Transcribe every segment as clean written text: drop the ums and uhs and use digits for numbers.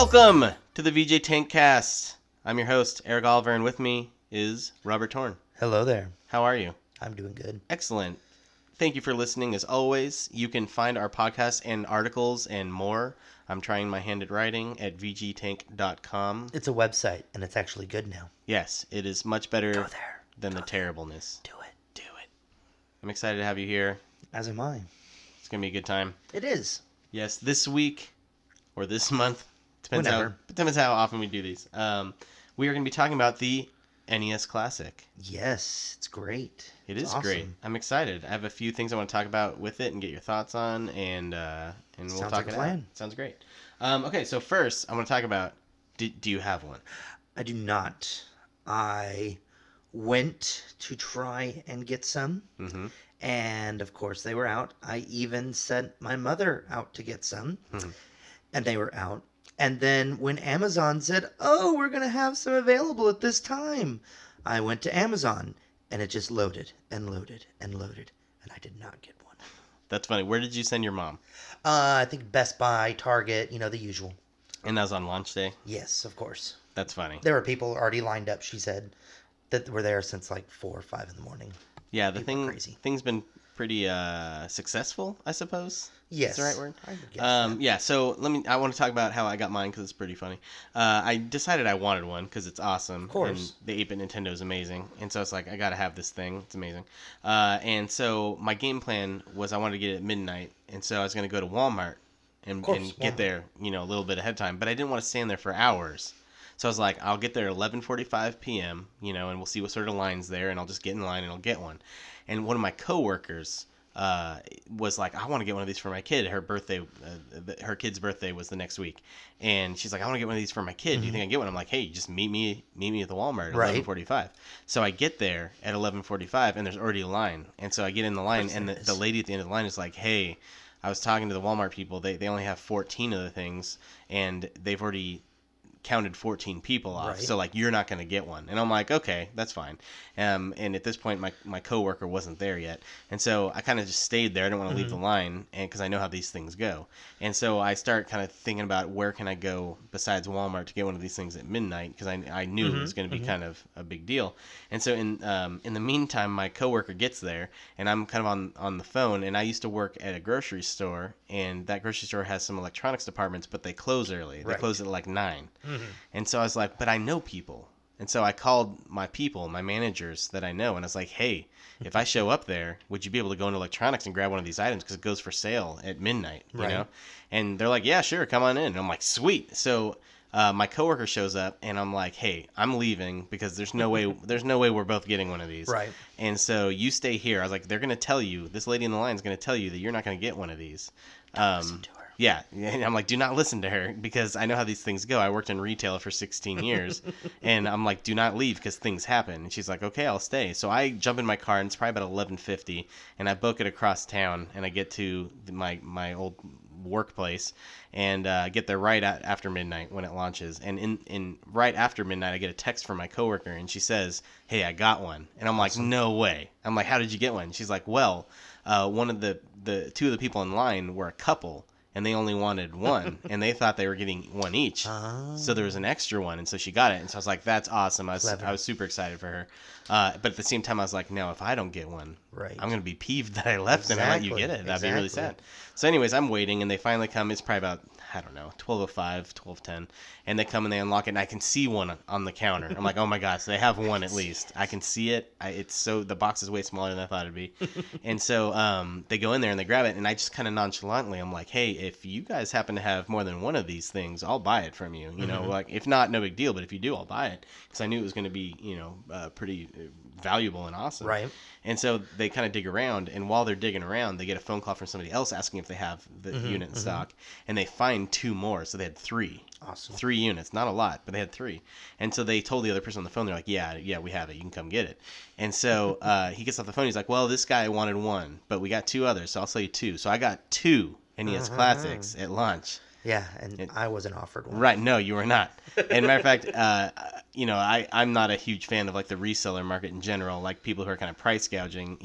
Welcome to the VGTank Cast. I'm your host, Eric Oliver, and with me is Robert Torn. Hello there. How are you? I'm doing good. Excellent. Thank you for listening. As always, you can find our podcast and articles and more. I'm trying my hand at writing at VGTank.com. It's a website, and it's actually good now. Yes, it is much better Go there. than the terribleness. Do it. Do it. I'm excited to have you here. As am I. It's going to be a good time. It is. Yes, this week or this month, depends how often we do these. We are going to be talking about the NES Classic. Yes, it's great. It's awesome. Great. I'm excited. I have a few things I want to talk about with it and get your thoughts on, and we'll Sounds talk like it a plan. out. Sounds great. Okay, so first I want to talk about. Do you have one? I do not. I went to try and get some, and of course they were out. I even sent my mother out to get some, and they were out. And then when Amazon said, "Oh, we're going to have some available at this time," I went to Amazon, and it just loaded and loaded and loaded, and I did not get one. That's funny. Where did you send your mom? I think Best Buy, Target, the usual. And that was on launch day? Yes, of course. That's funny. There were people already lined up, she said, that were there since like 4 or 5 in the morning. Yeah, thing's been pretty successful, I suppose. Yes. Is the right word? I would guess that. Yeah, so I want to talk about how I got mine because it's pretty funny. I decided I wanted one because it's awesome. Of course. And the 8-bit Nintendo is amazing. And so it's like, I got to have this thing. It's amazing. And so my game plan was I wanted to get it at midnight. And so I was going to go to Walmart and get there, a little bit ahead of time. But I didn't want to stand there for hours. So I was like, I'll get there at 11:45 p.m., and we'll see what sort of line's there, and I'll just get in line and I'll get one. And one of my coworkers was like, I want to get one of these for my kid. Her birthday, her kid's birthday was the next week, and she's like, I want to get one of these for my kid. Do you think I can get one? I'm like, hey, just meet me at the Walmart at 11:45. So I get there at 11:45, and there's already a line. And so I get in the line, and the lady at the end of the line is like, hey, I was talking to the Walmart people. They only have 14 of the things, and they've already counted 14 people off. Right. So like, you're not going to get one. And I'm like, okay, that's fine. And at this point, my coworker wasn't there yet. And so I kind of just stayed there. I didn't want to leave the line, and because I know how these things go. And so I start kind of thinking about where can I go besides Walmart to get one of these things at midnight, because I knew it was going to be kind of a big deal. And so in the meantime, my coworker gets there, and I'm kind of on the phone. And I used to work at a grocery store, and that grocery store has some electronics departments, but they close early. They close at like 9. And so I was like, but I know people. And so I called my managers that I know, and I was like, hey, if I show up there, would you be able to go into electronics and grab one of these items because it goes for sale at midnight, you know? And they're like, yeah, sure, come on in. And I'm like, sweet. So my coworker shows up, and I'm like, hey, I'm leaving because there's no way we're both getting one of these. Right. And so you stay here. I was like, they're going to tell you, this lady in the line is going to tell you that you're not going to get one of these. Don't listen to her. Yeah, and I'm like, do not listen to her because I know how these things go. I worked in retail for 16 years, and I'm like, do not leave because things happen. And she's like, okay, I'll stay. So I jump in my car, and it's probably about 11:50, and I book it across town, and I get to my old workplace, and get there right after midnight when it launches. And in right after midnight, I get a text from my coworker, and she says, hey, I got one. And I'm like, no way. I'm like, how did you get one? She's like, well, one of the two of the people in line were a couple, and they only wanted one, and they thought they were getting one each. So there was an extra one, and so she got it. And so I was like, that's awesome. I was super excited for her. But at the same time, I was like, no, if I don't get one, I'm going to be peeved that I left and I let you get it. That'd be really sad. So anyways, I'm waiting, and they finally come. It's probably about, I don't know, 12:05, 12:10. And they come and they unlock it, and I can see one on the counter. I'm like, oh my gosh, they have one at least. I can see it. The box is way smaller than I thought it'd be. And so they go in there and they grab it, and I just kind of nonchalantly, I'm like, hey, if you guys happen to have more than one of these things, I'll buy it from you. Like, if not, no big deal. But if you do, I'll buy it, because I knew it was going to be, pretty valuable and awesome. Right. And so they kind of dig around, and while they're digging around, they get a phone call from somebody else asking if they have the unit in stock, and they find 2 more, so they had 3. Awesome. 3 units, not a lot, but they had 3. And so they told the other person on the phone, they're like, yeah, we have it. You can come get it. And so he gets off the phone. He's like, well, this guy wanted 1, but we got 2 others, so I'll sell you 2. So I got 2 NES Classics at lunch. Yeah, and I wasn't offered one. Right, no, you were not. And matter of fact, I'm not a huge fan of like the reseller market in general, like people who are kind of price gouging.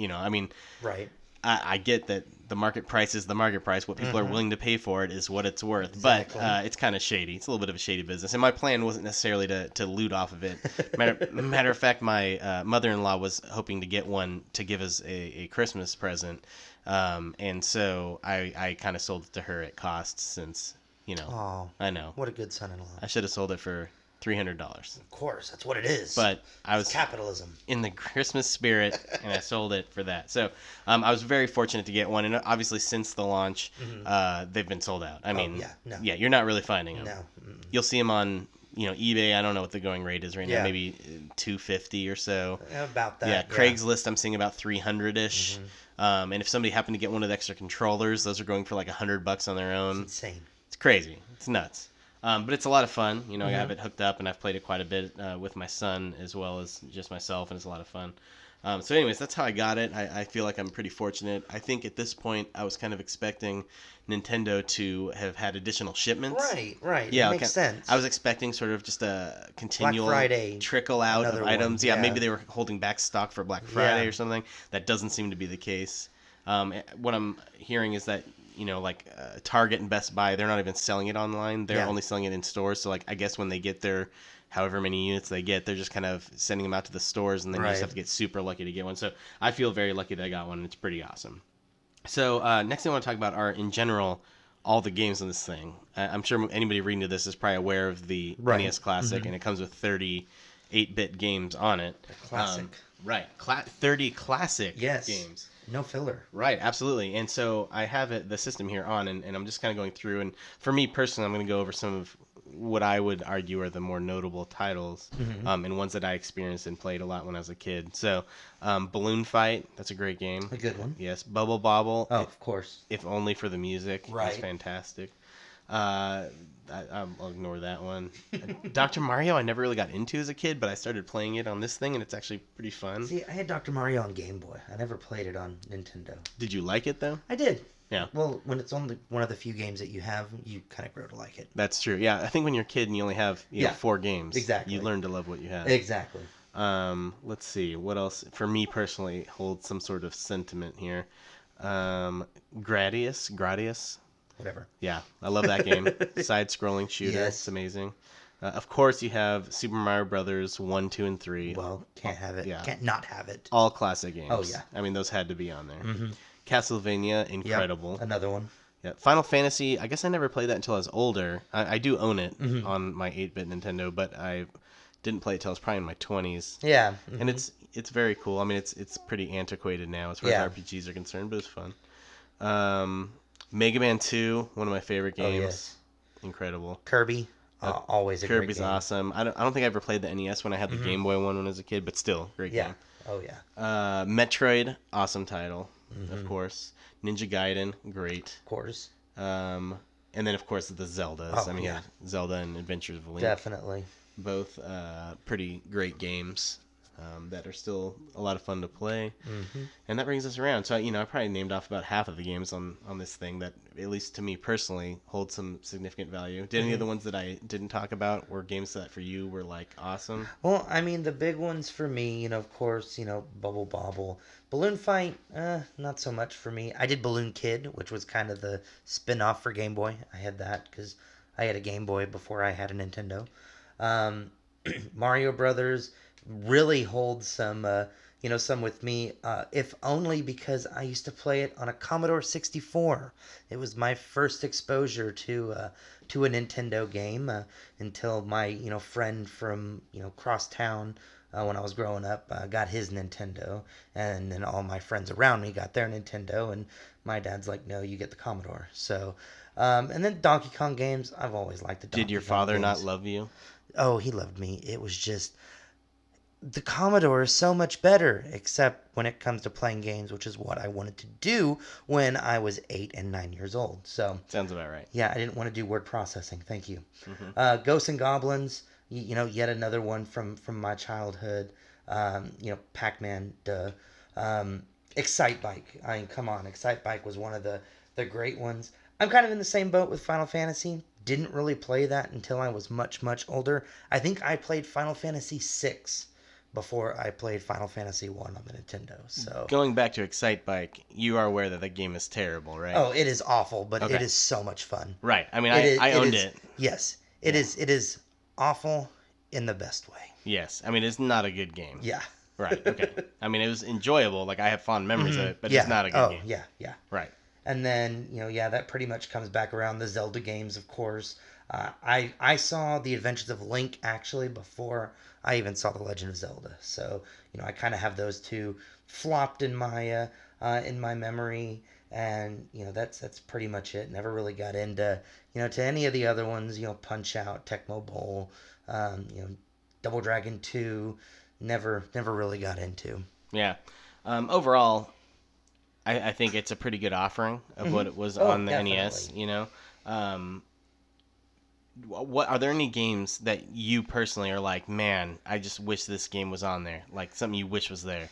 Right. I get that the market price is the market price. What people are willing to pay for it is what it's worth. Exactly. But it's kind of shady. It's a little bit of a shady business. And my plan wasn't necessarily to loot off of it. Matter of fact, my mother-in-law was hoping to get one to give us a Christmas present. And so I kind of sold it to her at cost since, Oh, I know. what a good son-in-law. I should have sold it for $300. Of course, that's what it is. But I was capitalism in the Christmas spirit, and I sold it for that. So I was very fortunate to get one, and obviously since the launch, they've been sold out. I mean, you're not really finding them. No. Mm-mm. You'll see them on eBay. I don't know what the going rate is right now, maybe $250 or so. About that. Yeah, Craigslist I'm seeing about 300-ish. And if somebody happened to get one of the extra controllers, those are going for like $100 on their own. It's insane. It's crazy. It's nuts. But it's a lot of fun. I have it hooked up, and I've played it quite a bit with my son as well as just myself, and it's a lot of fun. So anyways, that's how I got it. I feel like I'm pretty fortunate. I think at this point, I was kind of expecting Nintendo to have had additional shipments. Right. Yeah, it makes sense. I was expecting sort of just a continual Black Friday, trickle out of items. One, yeah, maybe they were holding back stock for Black Friday Yeah. or something. That doesn't seem to be the case. What I'm hearing is that like Target and Best Buy, they're not even selling it online. They're only selling it in stores. So like I guess when they get their however many units they get, they're just kind of sending them out to the stores, and then you just have to get super lucky to get one. So I feel very lucky that I got one, and it's pretty awesome. So next thing I want to talk about are, in general, all the games in this thing. I'm sure anybody reading to this is probably aware of the NES Classic, and it comes with 30 8-bit games on it. Classic. 30 classic Yes. games. No filler. Right, absolutely. And so I have the system here on, and I'm just kind of going through. And for me personally, I'm going to go over some of what I would argue are the more notable titles, and ones that I experienced and played a lot when I was a kid. So Balloon Fight, that's a great game. A good one. Yes. Bubble Bobble. Oh, of course. If only for the music. Right. It's fantastic. I'll ignore that one. Dr. Mario I never really got into as a kid, but I started playing it on this thing, and it's actually pretty fun. See, I had Dr. Mario on Game Boy. I never played it on Nintendo. Did you like it, though? I did. Yeah. Well, when it's only one of the few games that you have, you kind of grow to like it. That's true. Yeah, I think when you're a kid and you only have 4 games, exactly, you learn to love what you have. Exactly. Let's see. What else, for me personally, holds some sort of sentiment here? Gradius. Whatever. Yeah, I love that game. Side-scrolling shooter. Yes. It's amazing. Of course, you have Super Mario Brothers 1, 2, and 3. Well, can't have it. Yeah. Can't not have it. All classic games. Oh, yeah. I mean, those had to be on there. Castlevania, incredible. Yep, another one. Yeah. Final Fantasy, I guess I never played that until I was older. I do own it on my 8-bit Nintendo, but I didn't play it till I was probably in my 20s. Yeah. And it's very cool. I mean, it's pretty antiquated now as far as RPGs are concerned, but it's fun. Mega Man 2, one of my favorite games. Oh, yes. Incredible. Kirby, always a Kirby's great game. awesome. I don't think I ever played the NES when I had the Game Boy one when I was a kid, but still, great game. Oh, yeah. Metroid, awesome title, of course. Ninja Gaiden, great. Of course. And then, of course, the Zeldas. Oh, I mean, yeah. Zelda and Adventures of Link. Definitely. Both pretty great games that are still a lot of fun to play. And that brings us around. So, I probably named off about half of the games on this thing that, at least to me personally, hold some significant value. Did any of the ones that I didn't talk about were games that for you were, like, awesome? Well, I mean, the big ones for me, of course, Bubble Bobble. Balloon Fight, not so much for me. I did Balloon Kid, which was kind of the spin-off for Game Boy. I had that because I had a Game Boy before I had a Nintendo. Mario Brothers really holds some, some with me, if only because I used to play it on a Commodore 64. It was my first exposure to a Nintendo game until my, friend from, cross town when I was growing up got his Nintendo, and then all my friends around me got their Nintendo, and my dad's like, no, you get the Commodore. So, and then Donkey Kong games, I've always liked the Donkey Kong Did your father games. not love you? Oh, he loved me. It was just... The Commodore is so much better, except when it comes to playing games, which is what I wanted to do when I was 8 and 9 years old. So Sounds about right. yeah, I didn't want to do word processing. Thank you. Ghosts and Goblins, yet another one from my childhood. Pac-Man, duh. Excite Bike. I mean, come on. Excite Bike was one of the great ones. I'm kind of in the same boat with Final Fantasy. Didn't really play that until I was much, much older. I think I played Final Fantasy VI before I played Final Fantasy 1 on the Nintendo. So going back to Excite Bike, you are aware that the game is terrible, right? oh, it is awful, but Okay. it is so much fun. Right. I mean, It I owned it. Yes, it is. It is awful in the best way. Yes. I mean, it's not a good game. Yeah. Right. Okay. I mean, it was enjoyable. Like I have fond memories of it, but it's not a good game. Yeah, yeah. Right. And then, that pretty much comes back around the Zelda games, of course. I saw the Adventures of Link actually before I even saw the Legend of Zelda. So, I kind of have those two flopped in my memory, and that's pretty much it. Never really got into to any of the other ones. Punch Out, Tecmo Bowl, Double Dragon 2. Never really got into. Yeah. Overall, I think it's a pretty good offering of what it was on the definitely. NES. What are there any games that you personally are like, man, I just wish this game was on there? Like something you wish was there?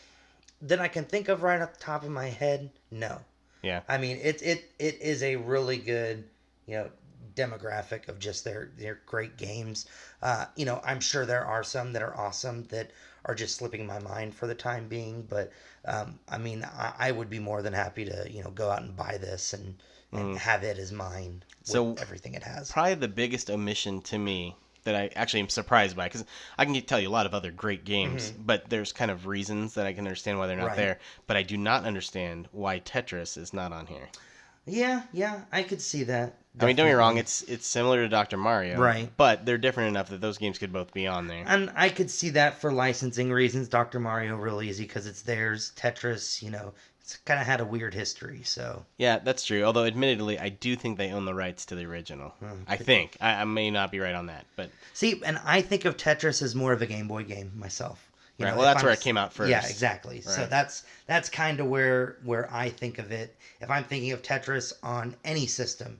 That I can think of right off the top of my head, no. Yeah. I mean, it is a really good, demographic of just their great games. I'm sure there are some that are awesome that are just slipping my mind for the time being, but I mean, I would be more than happy to go out and buy this and have it as mine with So everything it has. Probably the biggest omission to me that I actually am surprised by, because I can tell you a lot of other great games, but there's kind of reasons that I can understand why they're not Right. there, but I do not understand why Tetris is not on here. Yeah, I could see that. I mean, don't get me wrong, Definitely. it's similar to Dr. Mario, Right. but they're different enough that those games could both be on there. And I could see that for licensing reasons. Dr. Mario real easy because it's theirs. Tetris, it's kind of had a weird history. So Yeah, that's true. Although, admittedly, I do think they own the rights to the original. I think. I may not be right on that, but see, and I think of Tetris as more of a Game Boy game myself. right. Well, that's where it came out first. Yeah, exactly. So Right. that's kind of where I think of it. If I'm thinking of Tetris on any system,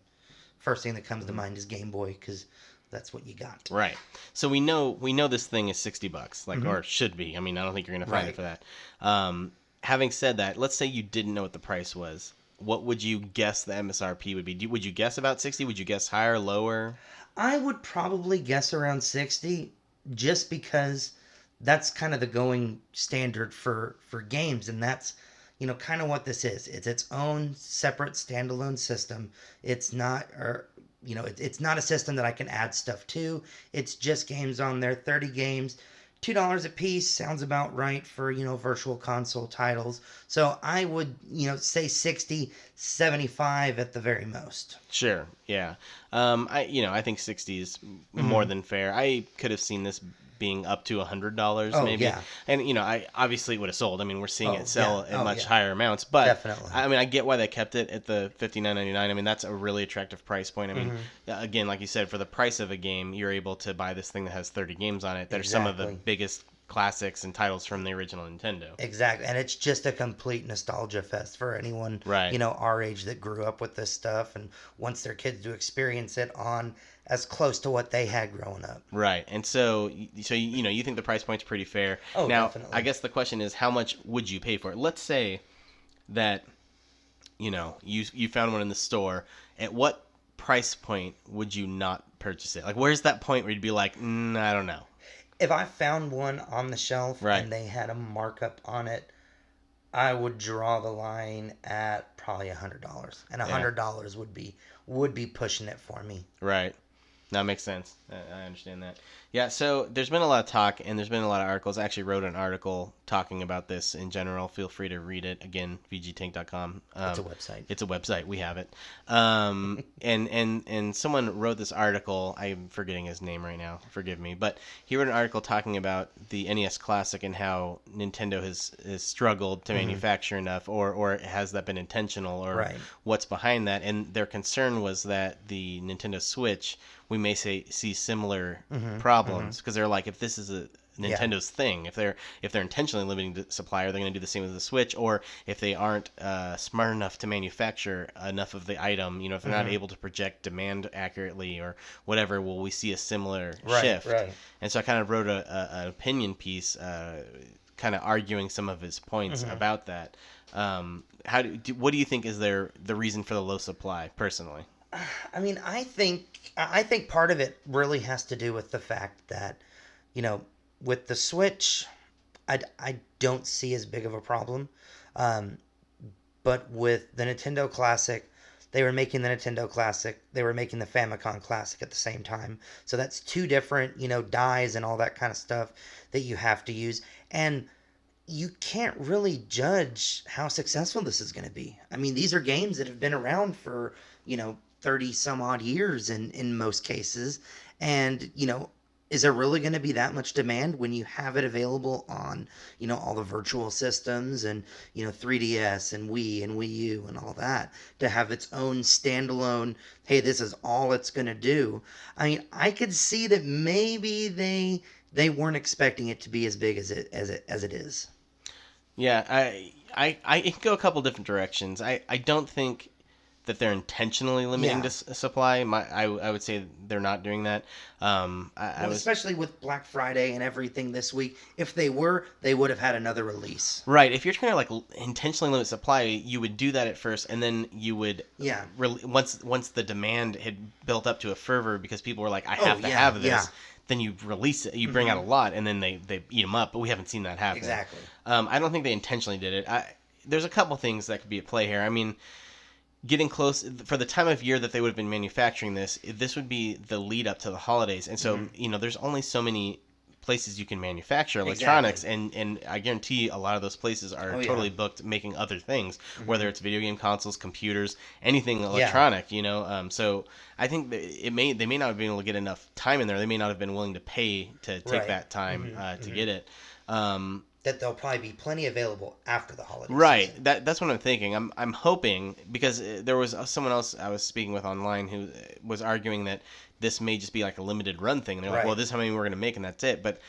first thing that comes to mind is Game Boy because that's what you got. Right. So we know this thing is $60, like, or should be. I mean, I don't think you're gonna find it Right. for that. Having said that, let's say you didn't know what the price was. What would you guess the MSRP would be? Would you guess about 60? Would you guess higher, lower? I would probably guess around 60 just because that's kind of the going standard for games, and that's kind of what this is. It's its own separate standalone system. It's not it's not a system that I can add stuff to. It's just games on there, 30 games. $2 a piece sounds about right for virtual console titles. So I would say 60, 75 at the very most. Sure. Yeah. I think 60 is more than fair. I could have seen this being up to $100 Oh, maybe. yeah. And I obviously would have sold. I mean, we're seeing Oh, it sell yeah. at Oh, much yeah. higher amounts, but Definitely. I mean, I get why they kept it at the $59.99. I mean, that's a really attractive price point. I mean, again, like you said, for the price of a game, you're able to buy this thing that has 30 games on it that are some of the Exactly. biggest classics and titles from the original Nintendo. Exactly, and it's just a complete nostalgia fest for anyone, Right. Our age that grew up with this stuff and wants their kids to experience it on as close to what they had growing up. Right, and so you think the price point's pretty fair. Oh, now, definitely. I guess the question is, how much would you pay for it? Let's say that you found one in the store. At what price point would you not purchase it? Like, where's that point where you'd be like, I don't know. If I found one on the shelf Right. and they had a markup on it, I would draw the line at probably $100, and $100 would be pushing it for me. Right. That makes sense. I understand that. Yeah, so there's been a lot of talk, and there's been a lot of articles. I actually wrote an article talking about this in general. Feel free to read it. Again, VGTank.com. It's a website. It's a website. We have it. And someone wrote this article. I'm forgetting his name right now. Forgive me. But he wrote an article talking about the NES Classic and how Nintendo has struggled to manufacture enough, or has that been intentional, or Right. what's behind that. And their concern was that the Nintendo Switch, we may see similar problems, because they're like, if this is a Nintendo's thing, if they're intentionally limiting the supply, are they going to do the same with the Switch? Or if they aren't smart enough to manufacture enough of the item, if they're not able to project demand accurately or whatever, will we see a similar shift? Right. And so I kind of wrote an opinion piece, kind of arguing some of his points about that. What do you think is the reason for the low supply, personally? I mean, I think part of it really has to do with the fact that, with the Switch, I don't see as big of a problem. Um, but with the Nintendo Classic, they were making the Nintendo Classic, they were making the Famicom Classic at the same time. So that's two different, dies and all that kind of stuff that you have to use. And you can't really judge how successful this is going to be. I mean, these are games that have been around for, 30 some odd years in most cases. And, is there really going to be that much demand when you have it available on, all the virtual systems and, 3DS and Wii and Wii U and all that to have its own standalone, hey, this is all it's going to do. I mean, I could see that maybe they weren't expecting it to be as big as it is. Yeah, I can go a couple different directions. I don't think that they're intentionally limiting supply. I would say they're not doing that. Especially with Black Friday and everything this week. If they were, they would have had another release. Right. If you're trying to like intentionally limit supply, you would do that at first, and then you would once the demand had built up to a fervor because people were like, I have to have this. Yeah. Then you release it, you bring out a lot, and then they eat them up. But we haven't seen that happen. Exactly. I don't think they intentionally did it. There's a couple things that could be at play here. I mean, getting close for the time of year that they would have been manufacturing this would be the lead up to the holidays, and so there's only so many places you can manufacture electronics, and I guarantee a lot of those places are totally booked making other things, whether it's video game consoles, computers, anything electronic. So I think that they may not have been able to get enough time in there. They may not have been willing to pay to take that time to get it. That there'll probably be plenty available after the holidays. Right. Season. That's what I'm thinking. I'm hoping, because there was someone else I was speaking with online who was arguing that this may just be like a limited run thing. And they're like, well, this is how many we're going to make, and that's it. But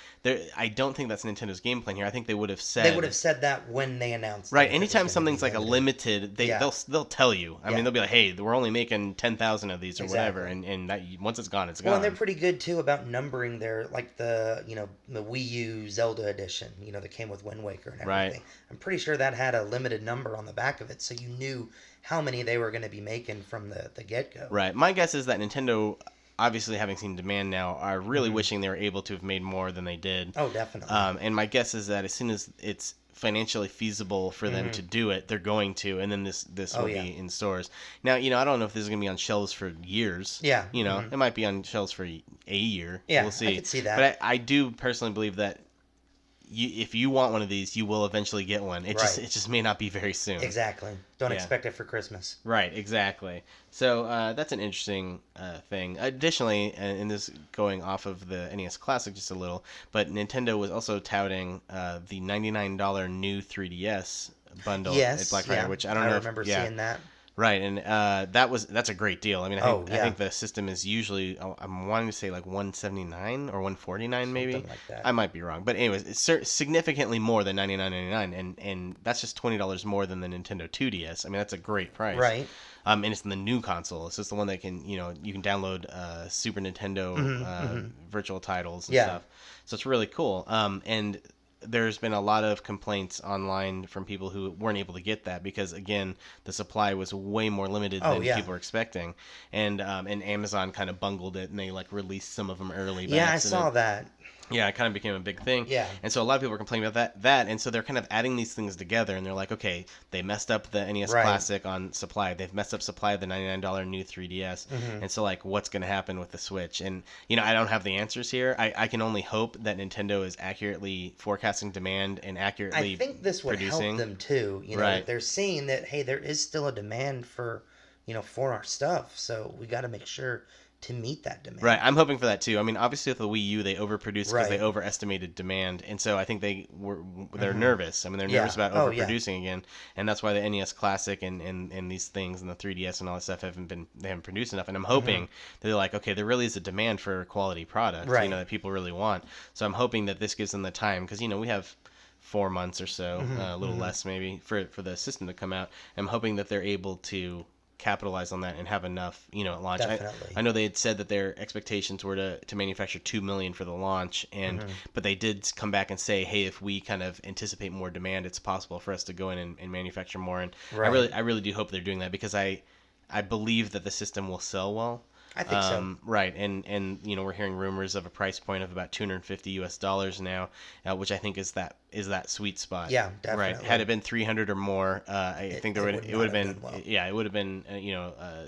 I don't think that's Nintendo's game plan here. I think they would have said... They would have said that when they announced Right. Anytime something's like a limited, they'll tell you. I mean, they'll be like, hey, we're only making 10,000 of these or whatever. And that once it's gone, it's gone. Well, and they're pretty good, too, about numbering their, like the Wii U Zelda edition, that came with Wind Waker and everything. Right. I'm pretty sure that had a limited number on the back of it, so you knew how many they were going to be making from the get-go. Right. My guess is that Nintendo, obviously having seen demand now, are really wishing they were able to have made more than they did. Oh, definitely. And my guess is that as soon as it's financially feasible for them to do it, they're going to, and then this will be in stores. Now, I don't know if this is going to be on shelves for years. Yeah. It might be on shelves for a year. Yeah, we'll see. I could see that. But I do personally believe that if you want one of these, you will eventually get one. It just may not be very soon. Exactly. Don't expect it for Christmas. Right, exactly. So that's an interesting thing. Additionally, and this going off of the NES Classic just a little, but Nintendo was also touting the $99 new 3DS bundle at Black Friday, which I don't know. I remember seeing that. Right, and that's a great deal. I mean, I think the system is usually, I'm wanting to say like $179 or $149 maybe. Something like that. I might be wrong, but anyways, it's significantally more than $99.99, and that's just $20 more than the Nintendo 2DS. I mean, that's a great price. Right. And it's in the new console. It's just the one that can, you can download Super Nintendo virtual titles and stuff. So it's really cool. And there's been a lot of complaints online from people who weren't able to get that because, again, the supply was way more limited than people were expecting, and Amazon kind of bungled it, and they like released some of them early. Yeah, I saw that. Yeah, it kind of became a big thing. Yeah. And so a lot of people were complaining about that, and so they're kind of adding these things together, and they're like, okay, they messed up the NES Classic on supply. They've messed up supply of the $99 new 3DS. And so, like, what's going to happen with the Switch? And, I don't have the answers here. I can only hope that Nintendo is accurately forecasting demand and accurately producing. I think this would help them, too. They're seeing that, hey, there is still a demand for our stuff, so we got to make sure to meet that demand. Right, I'm hoping for that too. I mean, obviously with the Wii U, they overproduced because they overestimated demand, and so I think they're nervous. I mean, they're nervous about overproducing again, and that's why the NES Classic and these things and the 3DS and all that stuff they haven't produced enough. And I'm hoping that they're like, okay, there really is a demand for quality products, that people really want. So I'm hoping that this gives them the time because we have 4 months or so, a little less maybe, for the system to come out. I'm hoping that they're able to capitalize on that and have enough, at launch. I know they had said that their expectations were to manufacture 2 million for the launch, but they did come back and say, hey, if we kind of anticipate more demand, it's possible for us to go in and manufacture more. And I really do hope they're doing that because I believe that the system will sell well. I think so. Right, and we're hearing rumors of a price point of about $250 now, which I think is that sweet spot. Yeah, Right. definitely. Had it been 300 or more, I think it would have been well. yeah, it would have been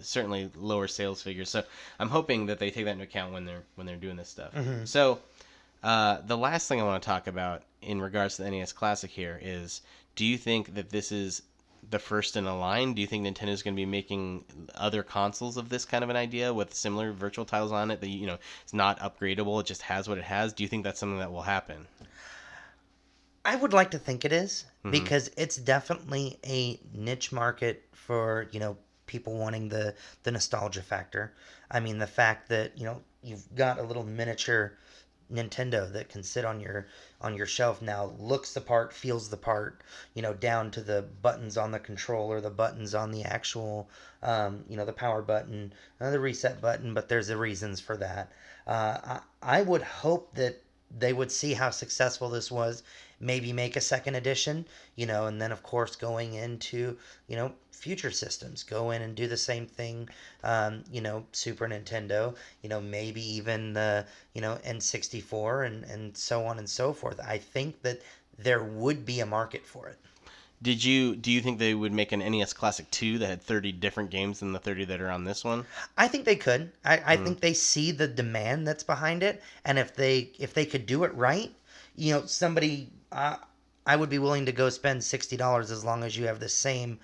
certainly lower sales figures. So I'm hoping that they take that into account when they're doing this stuff. Mm-hmm. So the last thing I want to talk about in regards to the NES Classic here is, do you think that this is the first in a line? Do you think Nintendo's going to be making other consoles of this kind of an idea with similar virtual titles on it that it's not upgradable, it just has what it has? Do you think that's something that will happen? I would like to think it is, Mm-hmm. because it's definitely a niche market for, people wanting the nostalgia factor. I mean, the fact that, you've got a little miniature Nintendo that can sit on your shelf now, looks the part, feels the part, down to the buttons on the controller, the buttons on the actual, the power button, the reset button. But there's the reasons for that. I would hope that they would see how successful this was, maybe make a second edition, and then of course going into, future systems, go in and do the same thing, Super Nintendo, maybe even the, N64 and so on and so forth. I think that there would be a market for it. Do you think they would make an NES Classic 2 that had 30 different games than the 30 that are on this one? I think they could. I think they see the demand that's behind it, and if they could do it right, somebody, I would be willing to go spend $60 as long as you have the same,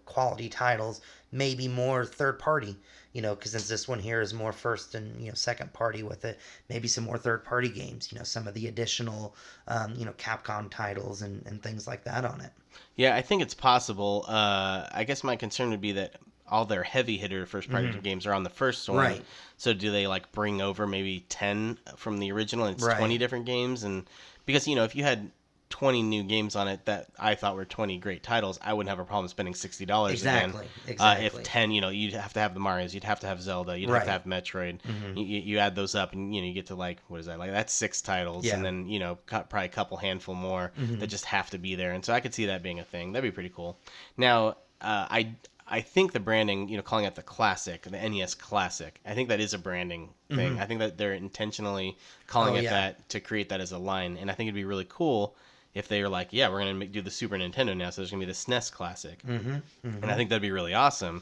quality titles, maybe more third party, because since this one here is more first and, second party with it, maybe some more third party games, some of the additional, Capcom titles and things like that on it. Yeah, I think it's possible. I guess my concern would be that all their heavy hitter first party games are on the first one. Right. So do they bring over maybe 10 from the original and it's 20 different games? And because if you had 20 new games on it that I thought were 20 great titles, I wouldn't have a problem spending $60 Exactly. again. Exactly. If 10, you'd have to have the Marios, you'd have to have Zelda, you'd have to have Metroid. You add those up and you get to what is that? That's 6 titles, and then probably a couple handful more that just have to be there. And so I could see that being a thing. That'd be pretty cool. Now, I think the branding, calling it the Classic, the NES Classic, I think that is a branding thing. I think that they're intentionally calling it that to create that as a line, and I think it'd be really cool if they were like, yeah, we're going to do the Super Nintendo now, so there's going to be the SNES Classic. And I think that'd be really awesome.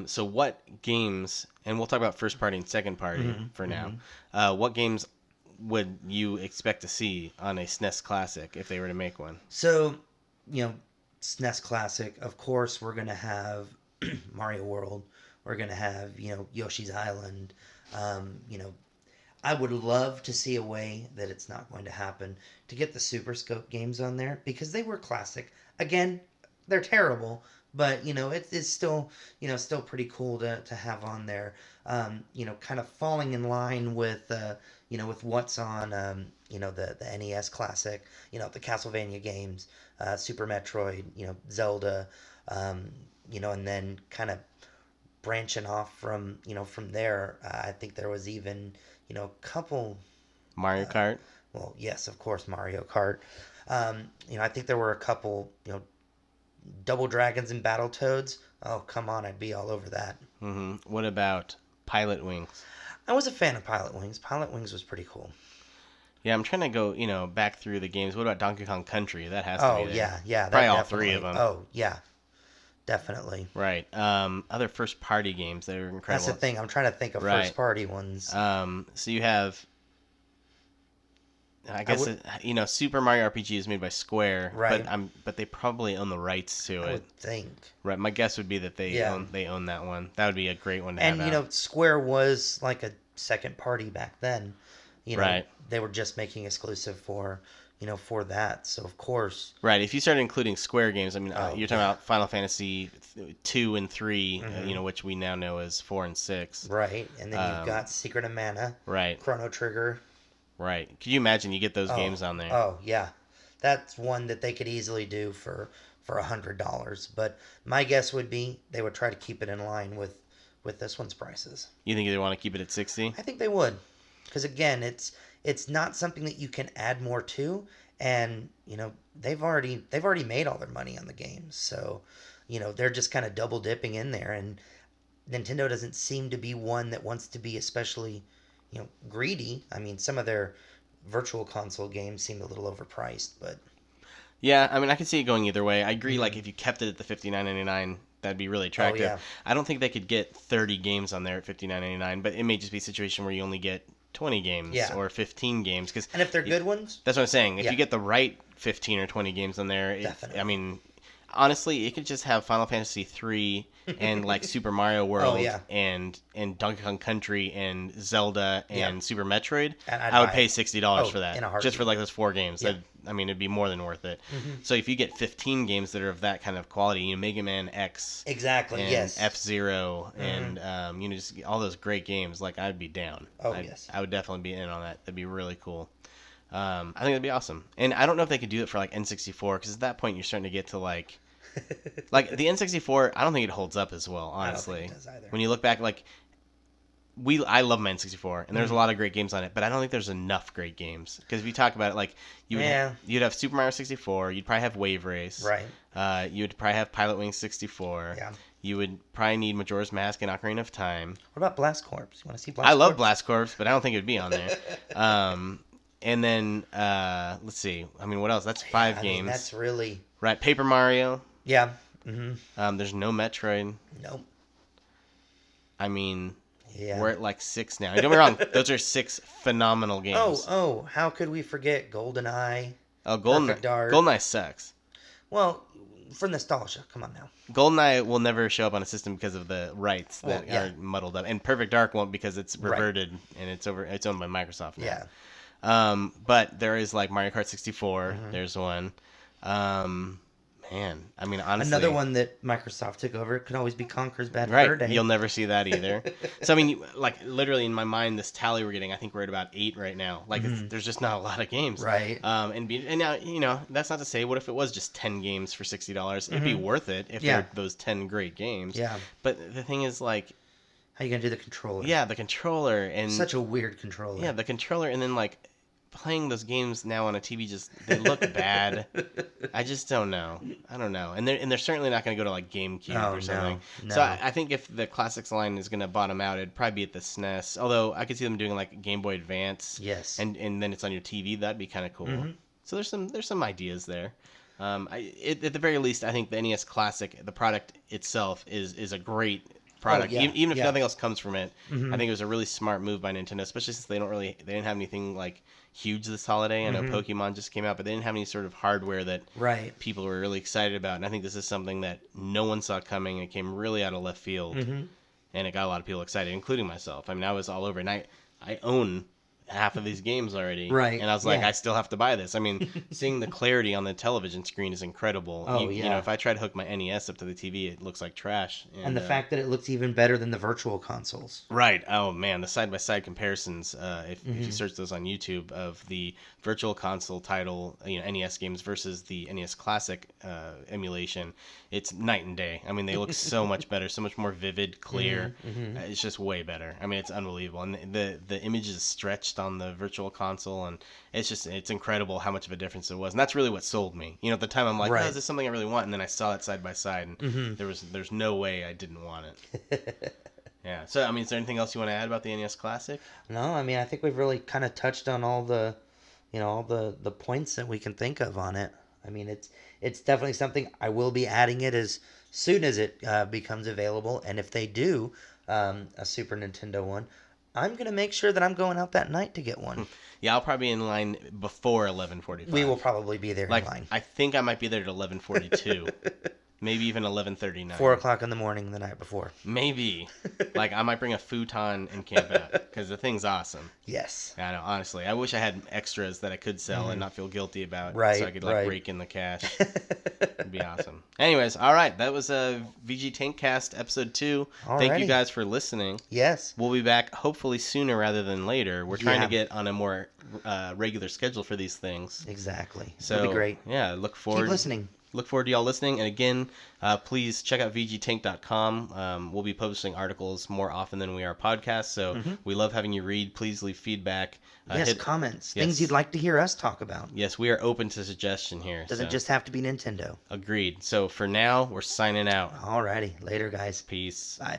So what games, and we'll talk about first party and second party for now, what games would you expect to see on a SNES Classic if they were to make one? So, SNES Classic, of course, we're going to have Mario World. We're going to have, Yoshi's Island. I would love to see a way that it's not going to happen to get the Super Scope games on there, because they were classic. Again, they're terrible, but it's still still pretty cool to have on there. Kind of falling in line with with what's on the NES Classic. The Castlevania games, Super Metroid, Zelda, and then kind of branching off from from there. I think there was even a couple Mario Kart. Well, yes, of course, Mario Kart. I think there were a couple, Double Dragons and Battletoads. Oh, come on, I'd be all over that. What about Pilot Wings? I was a fan of Pilot Wings. Pilot Wings was pretty cool. Yeah, I'm trying to go, back through the games. What about Donkey Kong Country? That has to be there. Yeah. Probably all 3 of them. Oh, yeah. Definitely. Right. Other first party games that are incredible. That's the thing. I'm trying to think of first party ones. So you have, I guess, Super Mario RPG is made by Square, right? But they probably own the rights to it. I would think. Right. My guess would be that they own that one. That would be a great one to have. And Square was like a second party back then. Right. They were just making exclusive for for that. So of course. Right. If you start including Square games, I mean, you're talking about Final Fantasy 2 and 3, which we now know as 4 and 6. Right. And then you've got Secret of Mana. Right. Chrono Trigger. Right. Could you imagine you get those games on there? Oh, yeah. That's one that they could easily do for $100. But my guess would be they would try to keep it in line with this one's prices. You think they want to keep it at 60? I think they would. Because again, it's not something that you can add more to, and they've already made all their money on the games, so they're just kind of double dipping in there. And Nintendo doesn't seem to be one that wants to be especially, greedy. I mean, some of their virtual console games seem a little overpriced, but Yeah, I mean, I can see it going either way. I agree. Like, Mhm. if you kept it at the $59.99, that'd be really Oh attractive. yeah, I don't think they could get 30 games on there at $59.99, but it may just be a situation where you only get 20 games yeah. or 15 games. Because And if they're good ones, that's what I'm saying. If yeah, you get the right 15 or 20 games on there, I definitely. mean, honestly, it could just have Final Fantasy 3 and like Super Mario Oh World yeah, and Donkey Kong Country and Zelda yeah. and Super Metroid. And I'd I would buy pay it. $60 Oh, for that in a just for heartbeat. like those 4 games. Yeah. I mean, it'd be more than worth it. hmm So if you get 15 games that are of that kind of quality, Mega Man X Exactly. and Yes. F-Zero hmm and just all those great games, like I'd be down. Oh yes. I would definitely be in on that. That'd be really cool. I think that'd be awesome. And I don't know if they could do it for like N64 because at that point you're starting to get to like the N64. I don't think it holds up as well, I don't think honestly. it does either. When you look back, I love my N64 and there's a Mhm. lot of great games on it, but I don't think there's enough great games because if you talk about it, like Yeah. you'd have Super Mario 64, you'd probably have Wave Race, Right. you'd probably have Pilot Wings 64. Yeah. You would probably need Majora's Mask and Ocarina of Time. What about Blast Corps? You want to see Blast I Corps? love Blast Corps, but I don't think it would be on there. And then let's see. I mean, what else? That's 5 I games. mean, that's really. Right, Paper Mario. Yeah. There's no Metroid. Nope. I mean, Yeah. we're at like 6 now. Don't get me wrong; those are 6 phenomenal games. Oh, how could we forget GoldenEye? Oh, Perfect Dark. GoldenEye sucks. Well, for nostalgia. Come on now. GoldenEye will never show up on a system because of the rights that yeah. are muddled up, and Perfect Dark won't because it's Right. reverted and it's owned by Microsoft now. Yeah. But there is like Mario Kart 64. Mhm. There's one. Man, I mean, honestly, Another one that Microsoft took over could always be Conker's Bad Fur right? Day. You'll never see that either. So I mean, like literally in my mind, this tally we're getting, I think we're at about 8 right now. Like there's just not a lot of games, Right. And now that's not to say what if it was just 10 games for $60? It'd be worth it if Yeah. they're those 10 great games. Yeah. But the thing is, like, How you gonna do the controller? yeah, the controller and Such a weird controller. yeah, the controller, and then like playing those games now on a TV they look bad. I just don't know. I don't know. And they're certainly not going to go to like GameCube Oh, or something. no. So I think if the classics line is going to bottom out, it'd probably be at the SNES. Although I could see them doing like Game Boy Advance. Yes. And then it's on your TV. That'd be kind of cool. Mhm. So there's some ideas there. At the very least, I think the NES Classic, the product itself, is a great product. yeah, Even if yeah. nothing else comes from it, Mhm. I think it was a really smart move by Nintendo, especially since they didn't have anything like huge this holiday. I know Pokemon just came out, but they didn't have any sort of hardware that Right. people were really excited about. And I think this is something that no one saw coming. It came really out of left field, and it got a lot of people excited, including myself. I mean, I was all over, and I own half of these games already. Right, And I was like, yeah. I still have to buy this. I mean, seeing the clarity on the television screen is incredible. Oh, You yeah. know, if I try to hook my NES up to the TV, it looks like trash. And the fact that it looks even better than the virtual consoles. Right. Oh man, the side by side comparisons. If Mm-hmm. you search those on YouTube of the Virtual Console title, NES games versus the NES Classic emulation, it's night and day. I mean, they look so much better, so much more vivid, clear. Mm-hmm. It's just way better. I mean, it's unbelievable, and the image is stretched on the Virtual Console, and it's incredible how much of a difference it was. And that's really what sold me. At the time, I'm like, Right. oh, is this something I really want? And then I saw it side by side, and Mm-hmm. there's no way I didn't want it. Yeah. So, I mean, is there anything else you want to add about the NES Classic? No, I mean, I think we've really kind of touched on all the, all the points that we can think of on it. I mean, it's definitely something I will be adding it as soon as it becomes available. And if they do a Super Nintendo one, I'm going to make sure that I'm going out that night to get one. Yeah, I'll probably be in line before 11:45. We will probably be there in line. I think I might be there at 11:42. Maybe even 11:39. 4 o'clock in the morning the night before. Maybe. I might bring a futon and camp out because the thing's awesome. Yes. I know, honestly. I wish I had extras that I could sell and not feel guilty about. Right, So I could right. rake in the cash. It'd be awesome. Anyways, all right. That was VGTank Cast episode 2. Thank you Alrighty. guys for listening. Yes. We'll be back hopefully sooner rather than later. We're trying Yeah. to get on a more regular schedule for these things. Exactly. So It'll be great. Yeah, look forward. Keep listening. Look forward to y'all listening. And again, please check out VGTank.com. We'll be posting articles more often than we are podcasts. So we love having you read. Please leave feedback. Yes, comments. Yes. Things you'd like to hear us talk about. Yes, we are open to suggestion here. Doesn't so. just have to be Nintendo. Agreed. So for now, we're signing out. Alrighty. Later, guys. Peace. Bye.